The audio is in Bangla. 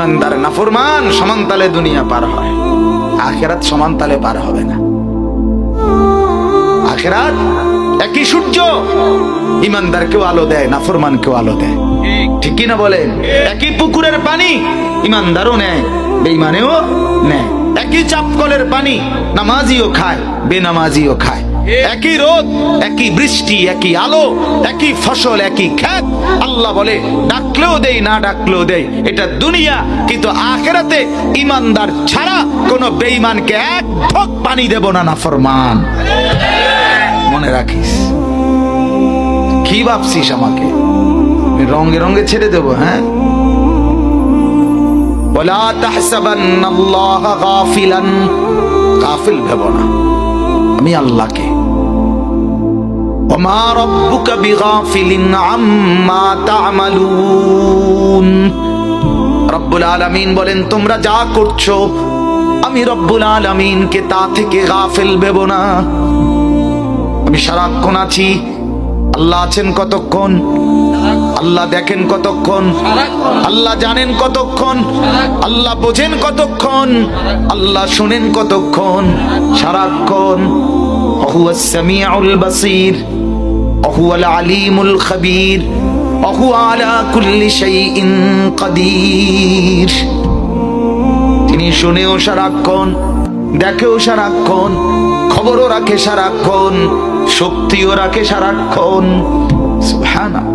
ইমানদার নাফরমান সমান তালে দুনিয়া পার হয়, আখিরাত সমান তালে পার হবে না। আখিরাত একই সূর্য, ইমানদার কেউ আলো দেয়, নাফরমান কেউ আলো দেয়, ঠিক কি না বলেন? একই পুকুরের পানি ইমানদারও নেয়, বেঈমানেও নেয়। একই চাপকলের পানি নামাজিও খায়, বেনামাজিও খায়। একই রোদ, একই বৃষ্টি, একই আলো, একই ফসল, একই ক্ষেত। আল্লাহ বলে ডাকলেও দেই, না ডাকলেও দেই, এটা দুনিয়া। কিন্তু আখিরাতে ইমানদার ছাড়া কোন বেঈমানকে এক ঢোক পানি দেব না নাফরমান। মনে রাখিস। কি ভাবছিস আমাকে রঙে রঙে ছেড়ে দেব? হ্যাঁ, ওয়ালা তাহসাবান্নাল্লাহা গাফিলান, গাফিল ভেবো না আমি আল্লাহকে। ওমা রাব্বুকা বিগাফিলিন আম্মা তা'মালুন। রব্বুল আলামিন বলেন তোমরা যা করছো আমি রব্বুল আলামিনকে তা থেকে গাফিল ভেবো না। আমি সারাক্ষণ আছি, আল্লাহ আছেন কতক্ষণ, আল্লাহ দেখেন কতক্ষণ, আল্লাহ জানেন কতক্ষণ, আল্লাহ বোঝেন কতক্ষণ, আল্লাহ শুনেন কতক্ষণ, সারাক্ষণ। হুয়াস সামিউল বাসীর, হুয়াল আলিমুল খাবীর, হুয়া আলা কুল্লি শাইইন কাদির। তিনি শুনেও সারাক্ষণ, দেখেও সারাক্ষণ, খবরও রাখে সারাক্ষণ, শক্তিও রাখে সারাক্ষণ। সুবহানাল্লাহ।